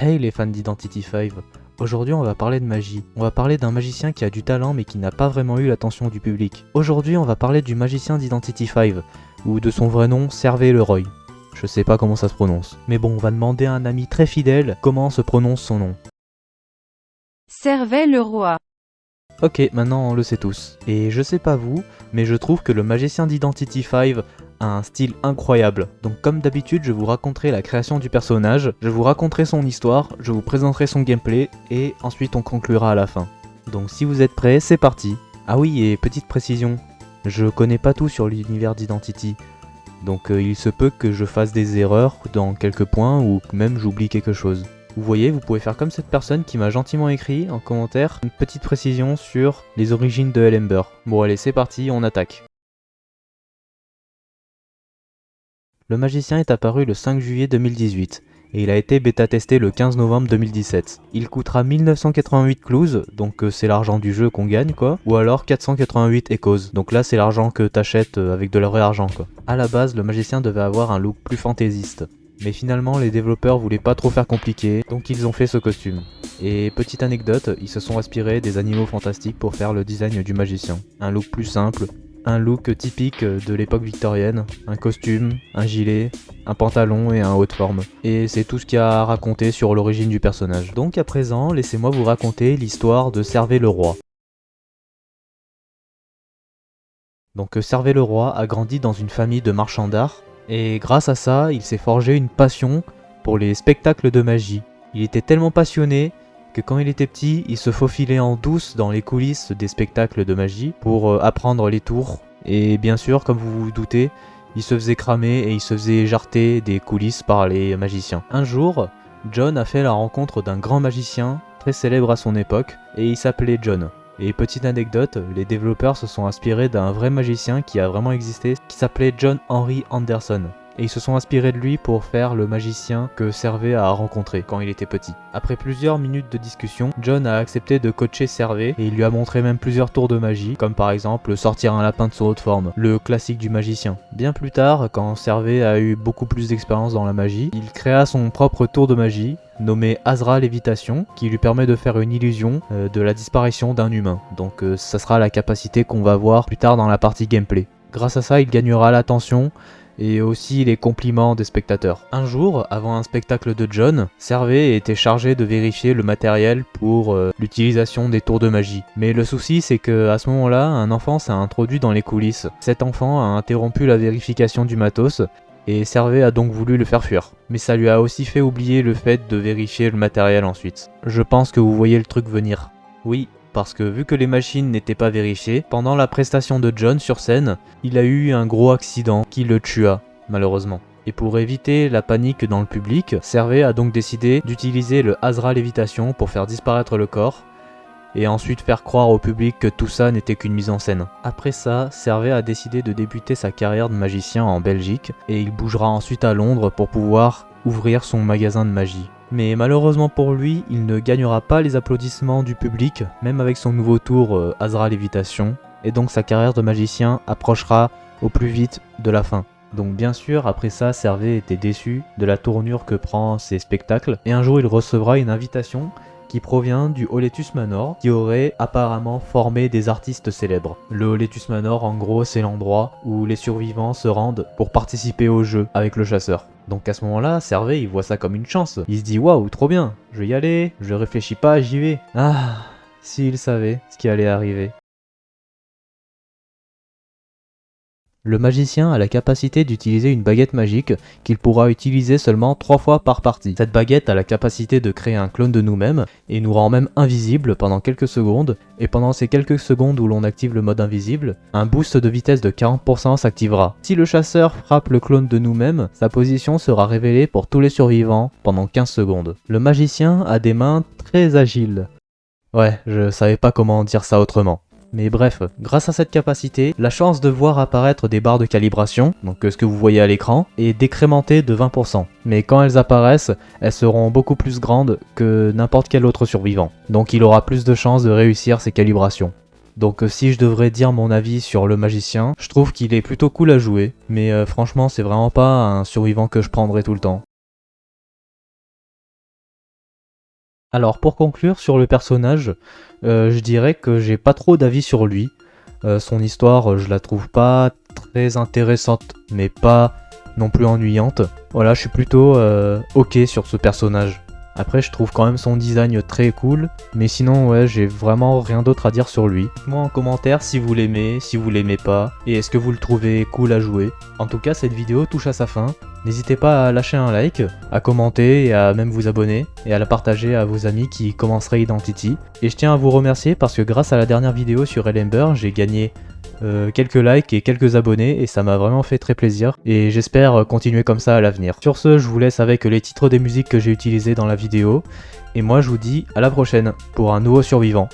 Hey les fans d'Identity 5, aujourd'hui on va parler de magie. On va parler d'un magicien qui a du talent mais qui n'a pas vraiment eu l'attention du public. Aujourd'hui on va parler du magicien d'Identity 5, ou de son vrai nom, Servais Leroy. Je sais pas comment ça se prononce. Mais bon, on va demander à un ami très fidèle comment se prononce son nom. Servais Leroy. Ok, maintenant on le sait tous. Et je sais pas vous, mais je trouve que le magicien d'Identity 5 a un style incroyable. Donc comme d'habitude, je vous raconterai la création du personnage, je vous raconterai son histoire, je vous présenterai son gameplay, et ensuite on conclura à la fin. Donc si vous êtes prêts, c'est parti. Ah oui, et petite précision, je connais pas tout sur l'univers d'Identity. Donc il se peut que je fasse des erreurs dans quelques points ou que même j'oublie quelque chose. Vous voyez, vous pouvez faire comme cette personne qui m'a gentiment écrit en commentaire une petite précision sur les origines de Elember. Bon allez, c'est parti, on attaque. Le magicien est apparu le 5 juillet 2018 et il a été bêta-testé le 15 novembre 2017. Il coûtera 1988 clues, donc c'est l'argent du jeu qu'on gagne quoi, ou alors 488 echoes, donc là c'est l'argent que t'achètes avec de vrai argent quoi. A la base, le magicien devait avoir un look plus fantaisiste. Mais finalement, les développeurs voulaient pas trop faire compliqué, donc ils ont fait ce costume. Et petite anecdote, ils se sont inspirés des animaux fantastiques pour faire le design du magicien. Un look plus simple, un look typique de l'époque victorienne, un costume, un gilet, un pantalon et un haut de forme. Et c'est tout ce qu'il y a à raconter sur l'origine du personnage. Donc à présent, laissez-moi vous raconter l'histoire de Servais Leroy. Donc Servais Leroy a grandi dans une famille de marchands d'art, et grâce à ça, il s'est forgé une passion pour les spectacles de magie. Il était tellement passionné que quand il était petit, il se faufilait en douce dans les coulisses des spectacles de magie pour apprendre les tours. Et bien sûr, comme vous vous doutez, il se faisait cramer et il se faisait jarter des coulisses par les magiciens. Un jour, John a fait la rencontre d'un grand magicien très célèbre à son époque, et il s'appelait John. Et petite anecdote, les développeurs se sont inspirés d'un vrai magicien qui a vraiment existé, qui s'appelait John Henry Anderson. Et ils se sont inspirés de lui pour faire le magicien que Servais a rencontré quand il était petit. Après plusieurs minutes de discussion, John a accepté de coacher Servais et il lui a montré même plusieurs tours de magie, comme par exemple sortir un lapin de son haute forme, le classique du magicien. Bien plus tard, quand Servais a eu beaucoup plus d'expérience dans la magie, il créa son propre tour de magie, nommé Azra Lévitation, qui lui permet de faire une illusion de la disparition d'un humain. Donc ça sera la capacité qu'on va voir plus tard dans la partie gameplay. Grâce à ça, il gagnera l'attention et aussi les compliments des spectateurs. Un jour, avant un spectacle de John, Servais était chargé de vérifier le matériel pour l'utilisation des tours de magie. Mais le souci, c'est que à ce moment-là, un enfant s'est introduit dans les coulisses. Cet enfant a interrompu la vérification du matos, et Servais a donc voulu le faire fuir. Mais ça lui a aussi fait oublier le fait de vérifier le matériel ensuite. Je pense que vous voyez le truc venir. Oui, parce que vu que les machines n'étaient pas vérifiées, pendant la prestation de John sur scène, il a eu un gros accident qui le tua, malheureusement. Et pour éviter la panique dans le public, Servais a donc décidé d'utiliser le Azra Lévitation pour faire disparaître le corps, et ensuite faire croire au public que tout ça n'était qu'une mise en scène. Après ça, Servais a décidé de débuter sa carrière de magicien en Belgique, et il bougera ensuite à Londres pour pouvoir ouvrir son magasin de magie. Mais malheureusement pour lui, il ne gagnera pas les applaudissements du public, même avec son nouveau tour Azra Lévitation, et donc sa carrière de magicien approchera au plus vite de la fin. Donc bien sûr, après ça, Servais était déçu de la tournure que prend ses spectacles, et un jour il recevra une invitation qui provient du Holetus Manor, qui aurait apparemment formé des artistes célèbres. Le Holetus Manor, en gros, c'est l'endroit où les survivants se rendent pour participer au jeu avec le chasseur. Donc à ce moment-là, Servais, il voit ça comme une chance. Il se dit « Waouh, trop bien, je vais y aller, je réfléchis pas, j'y vais. » Ah, s'il savait ce qui allait arriver. Le magicien a la capacité d'utiliser une baguette magique qu'il pourra utiliser seulement 3 fois par partie. Cette baguette a la capacité de créer un clone de nous-mêmes et nous rend même invisible pendant quelques secondes, et pendant ces quelques secondes où l'on active le mode invisible, un boost de vitesse de 40% s'activera. Si le chasseur frappe le clone de nous-mêmes, sa position sera révélée pour tous les survivants pendant 15 secondes. Le magicien a des mains très agiles. Ouais, je savais pas comment dire ça autrement. Mais bref, grâce à cette capacité, la chance de voir apparaître des barres de calibration, donc ce que vous voyez à l'écran, est décrémentée de 20%. Mais quand elles apparaissent, elles seront beaucoup plus grandes que n'importe quel autre survivant. Donc il aura plus de chances de réussir ces calibrations. Donc si je devrais dire mon avis sur le magicien, je trouve qu'il est plutôt cool à jouer, mais franchement c'est vraiment pas un survivant que je prendrais tout le temps. Alors pour conclure sur le personnage, je dirais que j'ai pas trop d'avis sur lui. Son histoire, je la trouve pas très intéressante, mais pas non plus ennuyante. Voilà, je suis plutôt ok sur ce personnage. Après, je trouve quand même son design très cool, mais sinon, ouais, j'ai vraiment rien d'autre à dire sur lui. Dites-moi en commentaire si vous l'aimez, si vous l'aimez pas, et est-ce que vous le trouvez cool à jouer. En tout cas, cette vidéo touche à sa fin. N'hésitez pas à lâcher un like, à commenter et à même vous abonner, et à la partager à vos amis qui commenceraient Identity. Et je tiens à vous remercier parce que grâce à la dernière vidéo sur Elember, j'ai gagné quelques likes et quelques abonnés et ça m'a vraiment fait très plaisir et j'espère continuer comme ça à l'avenir. Sur ce, je vous laisse avec les titres des musiques que j'ai utilisées dans la vidéo et moi je vous dis à la prochaine pour un nouveau survivant.